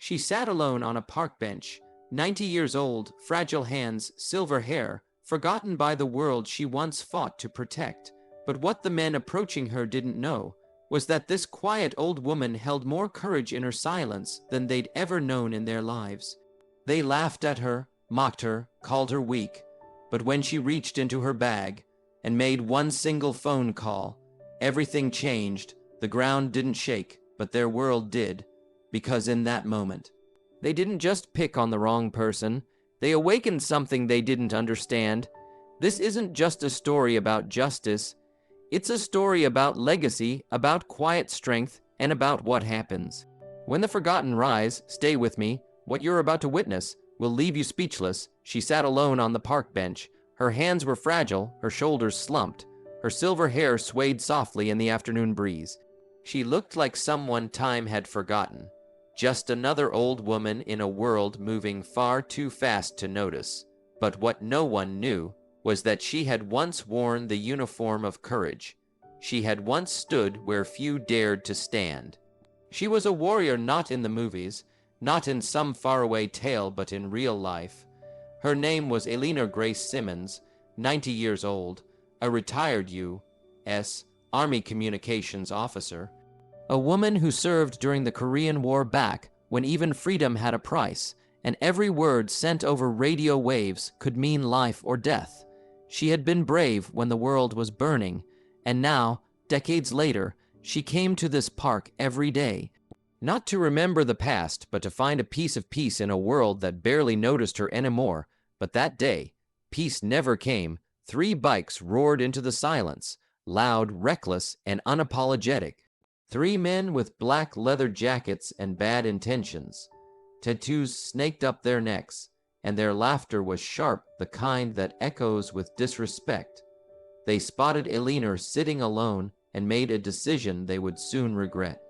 She sat alone on a park bench, 90 years old, fragile hands, silver hair, forgotten by the world she once fought to protect. But what the men approaching her didn't know was that this quiet old woman held more courage in her silence than they'd ever known in their lives. They laughed at her, mocked her, called her weak, but when she reached into her bag and made one single phone call, everything changed. The ground didn't shake, but their world did, because in that moment, they didn't just pick on the wrong person, they awakened something they didn't understand. This isn't just a story about justice, it's a story about legacy, about quiet strength, and about what happens when the forgotten rise. Stay with me. What you're about to witness will leave you speechless. She sat alone on the park bench. Her hands were fragile, her shoulders slumped. Her silver hair swayed softly in the afternoon breeze. She looked like someone time had forgotten. Just another old woman in a world moving far too fast to notice. But what no one knew was that she had once worn the uniform of courage. She had once stood where few dared to stand. She was a warrior not in the movies, not in some faraway tale, but in real life. Her name was Eleanor Grace Simmons, 90 years old, a retired U.S. Army communications officer. A woman who served during the Korean War back when even freedom had a price, and every word sent over radio waves could mean life or death. She had been brave when the world was burning, and now, decades later, she came to this park every day, not to remember the past, but to find a piece of peace in a world that barely noticed her anymore. But that day, peace never came. 3 bikes roared into the silence, loud, reckless, and unapologetic. 3 men with black leather jackets and bad intentions. Tattoos snaked up their necks, and their laughter was sharp, the kind that echoes with disrespect. They spotted Eleanor sitting alone and made a decision they would soon regret.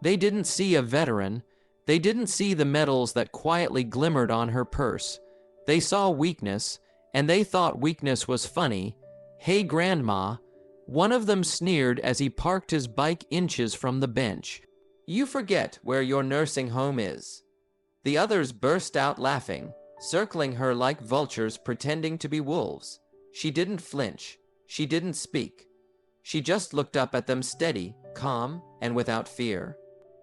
They didn't see a veteran. They didn't see the medals that quietly glimmered on her purse. They saw weakness, and they thought weakness was funny. "Hey, Grandma," one of them sneered as he parked his bike inches from the bench. "You forget where your nursing home is." The others burst out laughing, circling her like vultures pretending to be wolves. She didn't flinch. She didn't speak. She just looked up at them steady, calm, and without fear.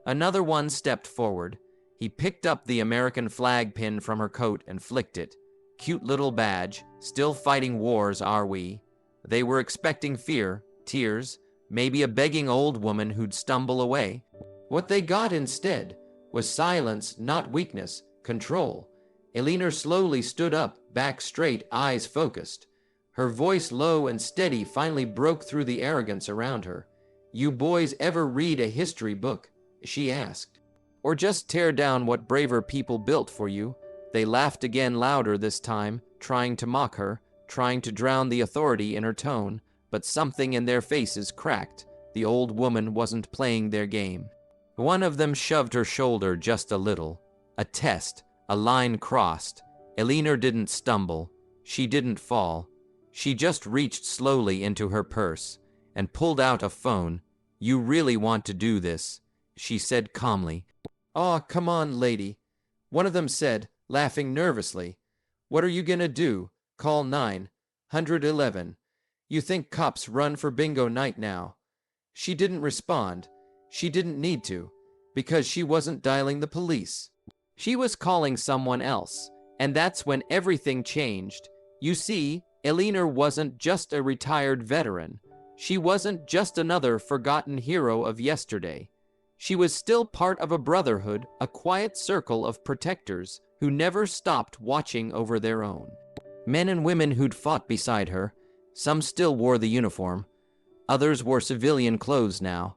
Another one stepped forward. He picked up the American flag pin from her coat and flicked it. Cute little badge. Still fighting wars, are we? They were expecting fear, tears, maybe a begging old woman who'd stumble away. What they got instead was silence, not weakness, control. Eleanor slowly stood up, back straight, eyes focused. Her voice, low and steady, finally broke through the arrogance around her. "You boys ever read a history book?" she asked. "Or just tear down what braver people built for you?" They laughed again, louder this time, trying to mock her, trying to drown the authority in her tone, but something in their faces cracked. The old woman wasn't playing their game. One of them shoved her shoulder just a little. A test, a line crossed. Eleanor didn't stumble. She didn't fall. She just reached slowly into her purse and pulled out a phone. "You really want to do this?" she said calmly. "Aw, come on, lady," one of them said, laughing nervously. "What are you gonna do? Call 911. You think cops run for bingo night now?" She didn't respond. She didn't need to, because she wasn't dialing the police. She was calling someone else, and that's when everything changed. You see, Eleanor wasn't just a retired veteran. She wasn't just another forgotten hero of yesterday. She was still part of a brotherhood, a quiet circle of protectors who never stopped watching over their own. Men and women who'd fought beside her. Some still wore the uniform. Others wore civilian clothes now.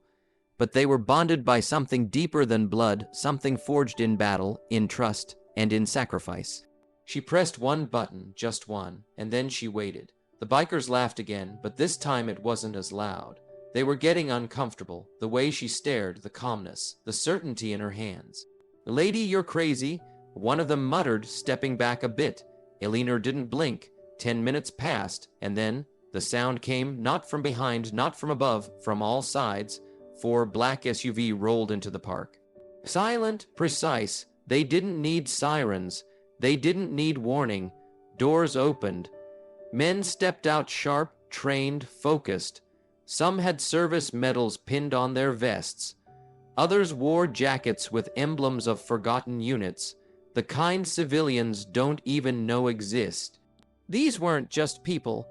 But they were bonded by something deeper than blood, something forged in battle, in trust, and in sacrifice. She pressed one button, just one, and then she waited. The bikers laughed again, but this time it wasn't as loud. They were getting uncomfortable, the way she stared, the calmness, the certainty in her hands. "Lady, you're crazy," one of them muttered, stepping back a bit. Eleanor didn't blink. 10 minutes passed, and then the sound came, not from behind, not from above, from all sides. 4 black SUV rolled into the park. Silent, precise, They didn't need sirens. They didn't need warning. Doors opened. Men stepped out sharp, trained, focused. Some had service medals pinned on their vests. Others wore jackets with emblems of forgotten units, the kind civilians don't even know exist. These weren't just people.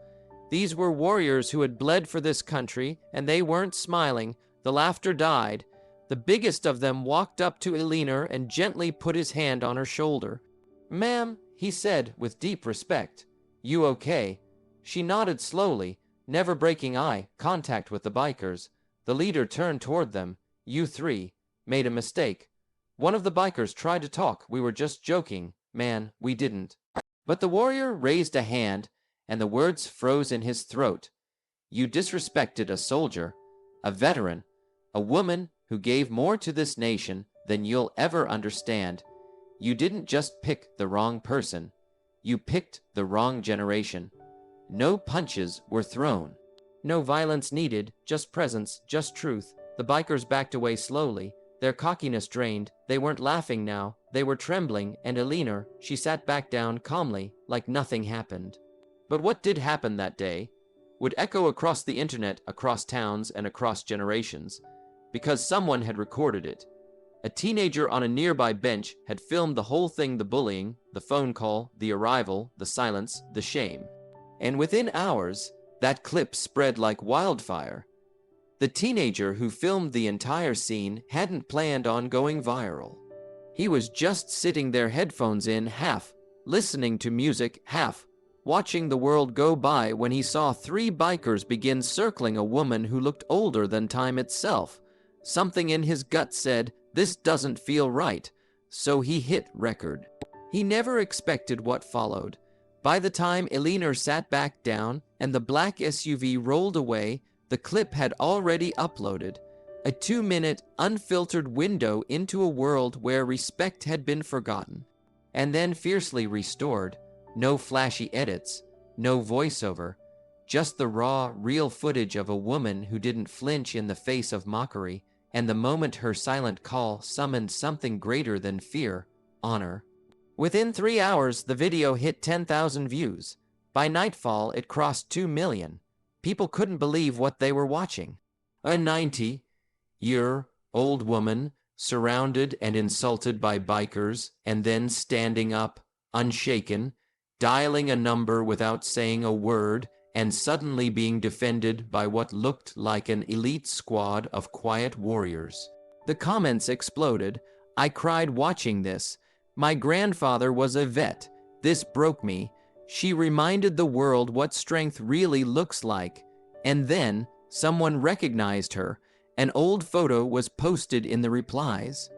These were warriors who had bled for this country, and they weren't smiling. The laughter died. The biggest of them walked up to Elinor and gently put his hand on her shoulder. "Ma'am," he said with deep respect. "You okay?" She nodded slowly, never breaking eye contact with the bikers. The leader turned toward them. "You three made a mistake. One of the bikers tried to talk. We were just joking. Man, we didn't." But the warrior raised a hand, and the words froze in his throat. "You disrespected a soldier, a veteran, a woman who gave more to this nation than you'll ever understand. You didn't just pick the wrong person. You picked the wrong generation." No punches were thrown. No violence needed, just presence, just truth. The bikers backed away slowly, their cockiness drained. They weren't laughing now, they were trembling, and Elinor, she sat back down calmly, like nothing happened. But what did happen that day would echo across the internet, across towns, and across generations, because someone had recorded it. A teenager on a nearby bench had filmed the whole thing, the bullying, the phone call, the arrival, the silence, the shame. And within hours, that clip spread like wildfire. The teenager who filmed the entire scene hadn't planned on going viral. He was just sitting there, headphones in, half listening to music, half watching the world go by, when he saw three bikers begin circling a woman who looked older than time itself. Something in his gut said, "This doesn't feel right," so he hit record. He never expected what followed. By the time Elinor sat back down and the black SUV rolled away, the clip had already uploaded. A 2-minute, unfiltered window into a world where respect had been forgotten, and then fiercely restored. No flashy edits, no voiceover, just the raw, real footage of a woman who didn't flinch in the face of mockery, and the moment her silent call summoned something greater than fear, honor. Within 3 hours, the video hit 10,000 views. By nightfall, it crossed 2 million. People couldn't believe what they were watching. A 90-year-old woman, surrounded and insulted by bikers, and then standing up, unshaken, dialing a number without saying a word, and suddenly being defended by what looked like an elite squad of quiet warriors. The comments exploded. "I cried watching this. My grandfather was a vet. This broke me. She reminded the world what strength really looks like." And then someone recognized her. An old photo was posted in the replies.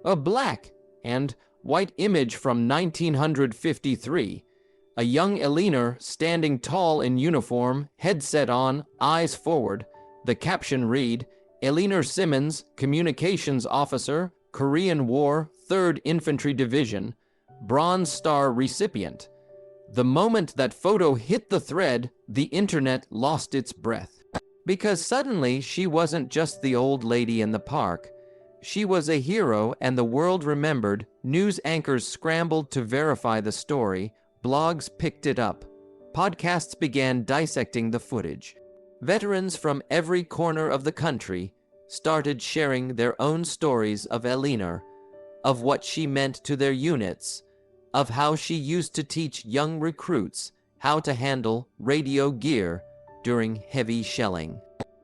A black and white image from 1953. A young Elinor standing tall in uniform, headset on, eyes forward. The caption read, "Elinor Simmons, Communications Officer, Korean War, 3rd Infantry Division, Bronze Star recipient." The moment that photo hit the thread, the internet lost its breath. Because suddenly she wasn't just the old lady in the park. She was a hero, and the world remembered. News anchors scrambled to verify the story. Blogs picked it up. Podcasts began dissecting the footage. Veterans from every corner of the country started sharing their own stories of Elinor, of what she meant to their units, of how she used to teach young recruits how to handle radio gear during heavy shelling.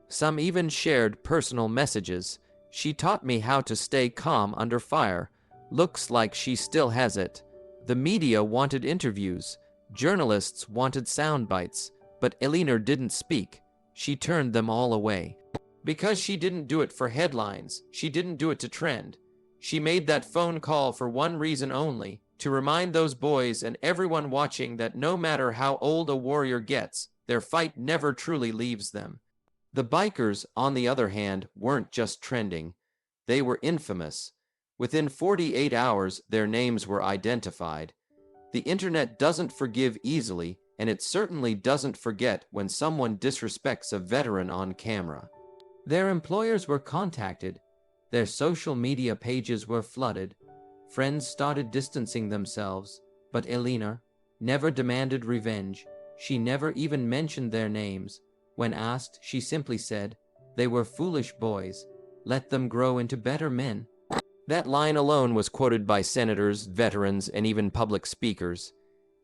Some even shared personal messages. "She taught me how to stay calm under fire. Looks like she still has it." The media wanted interviews. Journalists wanted sound bites. But Elinor didn't speak. She turned them all away. Because she didn't do it for headlines. She didn't do it to trend. She made that phone call for one reason only, to remind those boys and everyone watching that no matter how old a warrior gets, their fight never truly leaves them. The bikers, on the other hand, weren't just trending. They were infamous. Within 48 hours, their names were identified. The internet doesn't forgive easily, and it certainly doesn't forget when someone disrespects a veteran on camera. Their employers were contacted. Their social media pages were flooded. Friends started distancing themselves, but Elena never demanded revenge. She never even mentioned their names. When asked, she simply said, "They were foolish boys. Let them grow into better men." That line alone was quoted by senators, veterans, and even public speakers.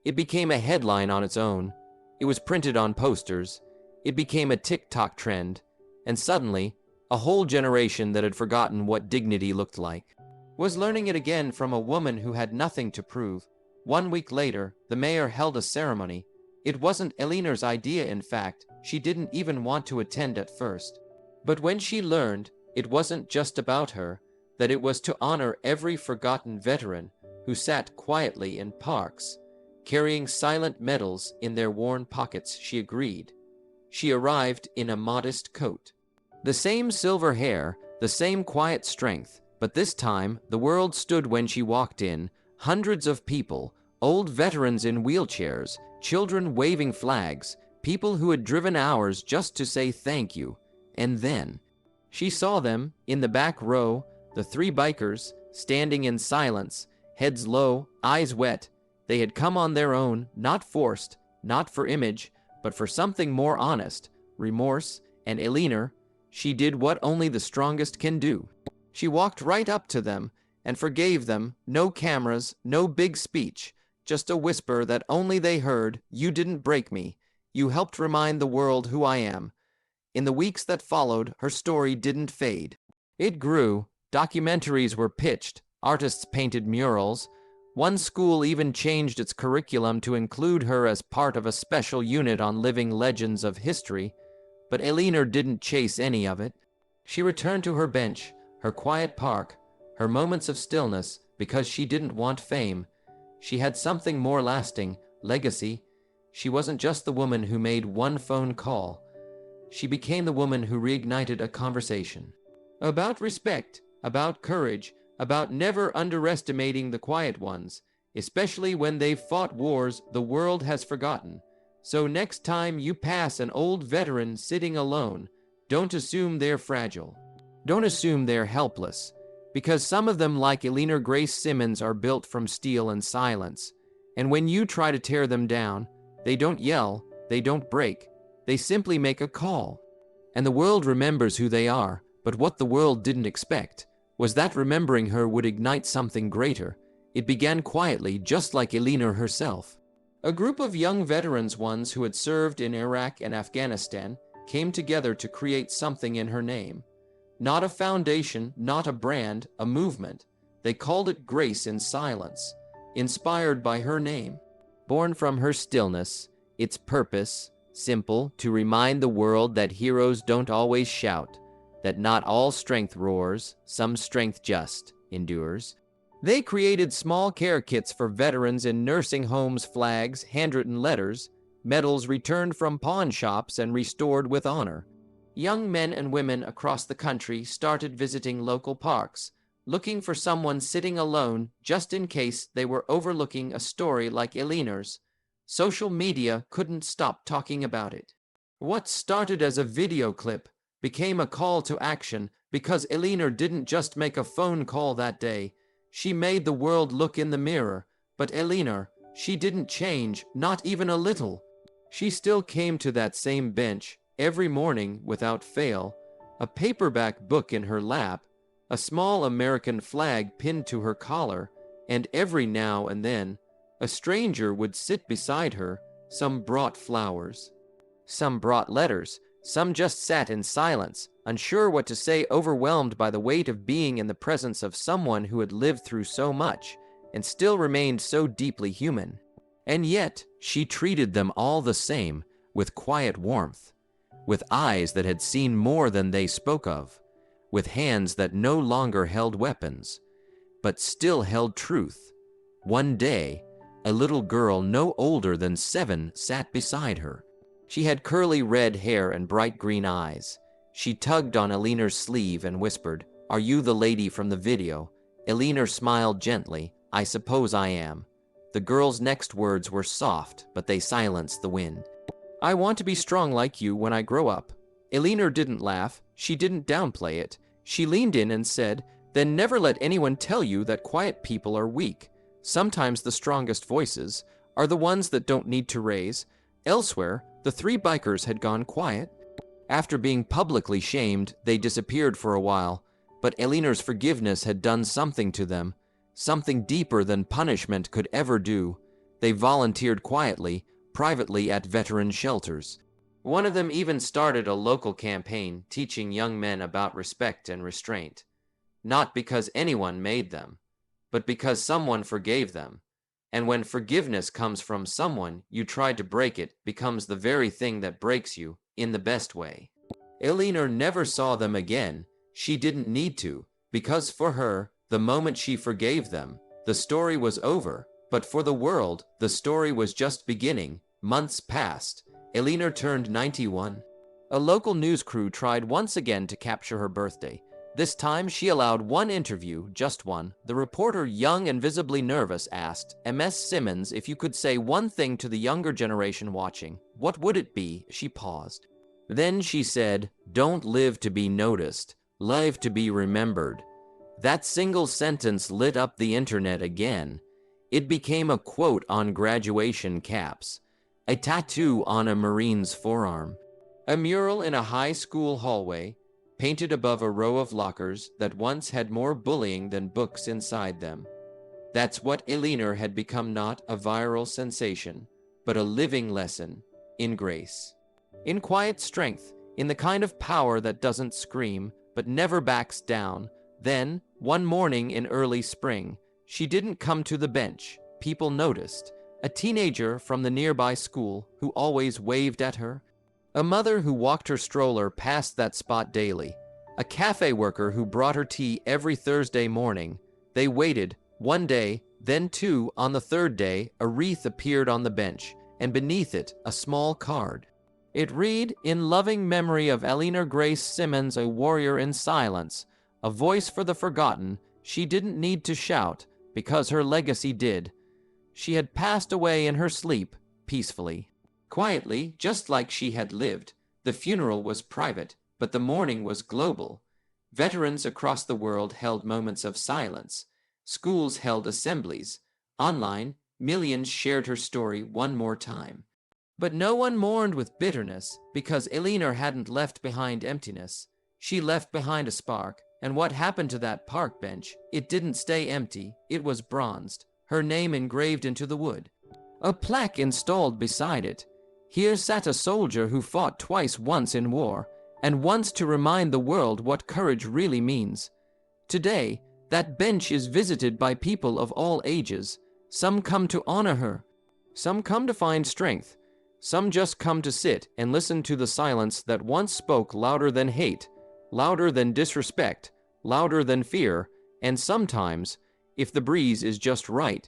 It became a headline on its own. It was printed on posters. It became a TikTok trend. And suddenly, a whole generation that had forgotten what dignity looked like was learning it again from a woman who had nothing to prove. 1 week later, the mayor held a ceremony. It wasn't Eleanor's idea, in fact. She didn't even want to attend at first. But when she learned it wasn't just about her, that it was to honor every forgotten veteran who sat quietly in parks, carrying silent medals in their worn pockets, she agreed. She arrived in a modest coat. The same silver hair, the same quiet strength, but this time the world stood when she walked in. Hundreds of people, old veterans in wheelchairs, children waving flags, people who had driven hours just to say thank you. And then she saw them in the back row, the 3 bikers, standing in silence, heads low, eyes wet. They had come on their own, not forced, not for image, but for something more honest, remorse, and Eleanor, she did what only the strongest can do. She walked right up to them and forgave them. No cameras, no big speech, just a whisper that only they heard. "You didn't break me. You helped remind the world who I am." In the weeks that followed, her story didn't fade. It grew. Documentaries were pitched. Artists painted murals. One school even changed its curriculum to include her as part of a special unit on living legends of history. But Eleanor didn't chase any of it. She returned to her bench, her quiet park, her moments of stillness, because she didn't want fame. She had something more lasting, legacy. She wasn't just the woman who made one phone call. She became the woman who reignited a conversation about respect, about courage, about never underestimating the quiet ones, especially when they've fought wars the world has forgotten. So next time you pass an old veteran sitting alone, don't assume they're fragile. Don't assume they're helpless, because some of them, like Eleanor Grace Simmons, are built from steel and silence. And when you try to tear them down, they don't yell, they don't break, they simply make a call. And the world remembers who they are, but what the world didn't expect was that remembering her would ignite something greater. It began quietly, just like Eleanor herself. A group of young veterans, ones who had served in Iraq and Afghanistan, came together to create something in her name. Not a foundation, not a brand, a movement. They called it Grace in Silence, inspired by her name. Born from her stillness, its purpose, simple, to remind the world that heroes don't always shout, that not all strength roars, some strength just endures. They created small care kits for veterans in nursing homes, flags, handwritten letters, medals returned from pawn shops and restored with honor. Young men and women across the country started visiting local parks, looking for someone sitting alone just in case they were overlooking a story like Eleanor's. Social media couldn't stop talking about it. What started as a video clip became a call to action, because Eleanor didn't just make a phone call that day. She made the world look in the mirror. But Eleanor, she didn't change, not even a little. She still came to that same bench every morning without fail, a paperback book in her lap, a small American flag pinned to her collar, and every now and then, a stranger would sit beside her. Some brought flowers, some brought letters, some just sat in silence, unsure what to say, overwhelmed by the weight of being in the presence of someone who had lived through so much and still remained so deeply human. And yet, she treated them all the same, with quiet warmth, with eyes that had seen more than they spoke of, with hands that no longer held weapons, but still held truth. One day, a little girl no older than 7 sat beside her. She had curly red hair and bright green eyes. She tugged on Eleanor's sleeve and whispered, "Are you the lady from the video?" Eleanor smiled gently. "I suppose I am." The girl's next words were soft, but they silenced the wind. "I want to be strong like you when I grow up." Eleanor didn't laugh. She didn't downplay it. She leaned in and said, Then never let anyone tell you that quiet people are weak. Sometimes the strongest voices are the ones that don't need to raise. Elsewhere, the three bikers had gone quiet. After being publicly shamed, they disappeared for a while, but Elinar's forgiveness had done something to them, something deeper than punishment could ever do. They volunteered quietly, privately at veteran shelters. One of them even started a local campaign teaching young men about respect and restraint. Not because anyone made them, but because someone forgave them. And when forgiveness comes from someone you tried to break, it becomes the very thing that breaks you, in the best way. Elinar never saw them again. She didn't need to, because for her, the moment she forgave them, the story was over. But for the world, the story was just beginning. Months passed. Elinar turned 91. A local news crew tried once again to capture her birthday. This time, she allowed one interview, just one. The reporter, young and visibly nervous, asked Ms. Simmons if you could say one thing to the younger generation watching. What would it be? She paused. Then she said, "Don't live to be noticed, live to be remembered." That single sentence lit up the internet again. It became a quote on graduation caps, a tattoo on a Marine's forearm, a mural in a high school hallway, painted above a row of lockers that once had more bullying than books inside them. That's what Elinar had become, not a viral sensation, but a living lesson in grace, in quiet strength, in the kind of power that doesn't scream, but never backs down. Then, one morning in early spring, she didn't come to the bench. People noticed. A teenager from the nearby school who always waved at her, a mother who walked her stroller past that spot daily, a cafe worker who brought her tea every Thursday morning. They waited, one day, then two. On the third day, a wreath appeared on the bench, and beneath it, a small card. It read, "In loving memory of Elinar Grace Simmons, a warrior in silence, a voice for the forgotten." She didn't need to shout, because her legacy did. She had passed away in her sleep, peacefully. Quietly, just like she had lived. The funeral was private, but the mourning was global. Veterans across the world held moments of silence. Schools held assemblies. Online, millions shared her story one more time. But no one mourned with bitterness, because Elinar hadn't left behind emptiness. She left behind a spark, and what happened to that park bench? It didn't stay empty, it was bronzed, her name engraved into the wood. A plaque installed beside it. Here sat a soldier who fought twice, once in war, and once to remind the world what courage really means. Today, that bench is visited by people of all ages. Some come to honor her. Some come to find strength. Some just come to sit and listen to the silence that once spoke louder than hate, louder than disrespect, louder than fear, and sometimes, if the breeze is just right,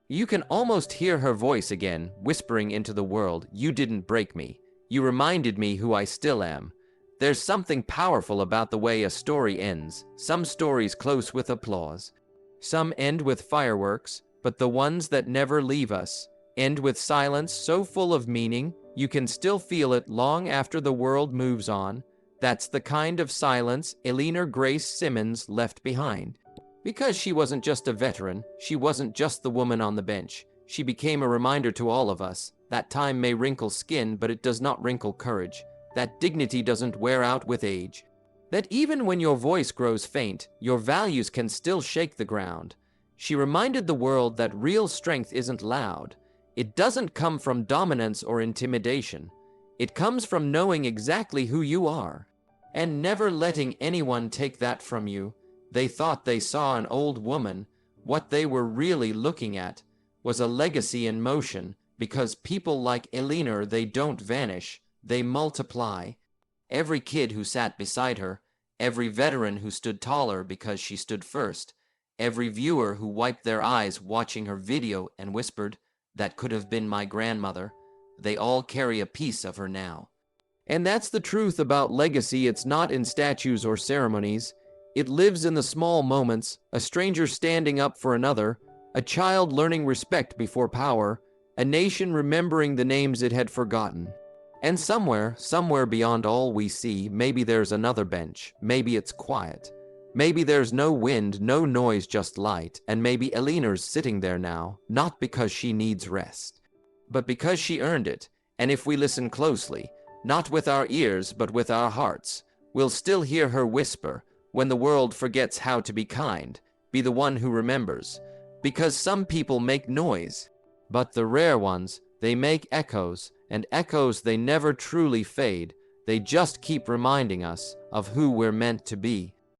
you can almost hear her voice again, whispering into the world, "You didn't break me. You reminded me who I still am." There's something powerful about the way a story ends. Some stories close with applause. Some end with fireworks, but the ones that never leave us end with silence so full of meaning, you can still feel it long after the world moves on. That's the kind of silence Elinar Grace Simmons left behind. Because she wasn't just a veteran, she wasn't just the woman on the bench. She became a reminder to all of us that time may wrinkle skin, but it does not wrinkle courage. That dignity doesn't wear out with age. That even when your voice grows faint, your values can still shake the ground. She reminded the world that real strength isn't loud. It doesn't come from dominance or intimidation. It comes from knowing exactly who you are, and never letting anyone take that from you. They thought they saw an old woman. What they were really looking at was a legacy in motion, because people like Elinar, they don't vanish, they multiply. Every kid who sat beside her, every veteran who stood taller because she stood first, every viewer who wiped their eyes watching her video and whispered, "That could have been my grandmother," they all carry a piece of her now. And that's the truth about legacy. It's not in statues or ceremonies. It lives in the small moments, a stranger standing up for another, a child learning respect before power, a nation remembering the names it had forgotten. And somewhere beyond all we see, maybe there's another bench, maybe it's quiet, Maybe there's no wind, no noise, just light, and maybe Eleanor's sitting there now, not because she needs rest, but because she earned it. And if we listen closely, not with our ears but with our hearts, we'll still hear her whisper, when the world forgets how to be kind, be the one who remembers. Because some people make noise, but the rare ones, they make echoes, and echoes they never truly fade. They just keep reminding us of who we're meant to be.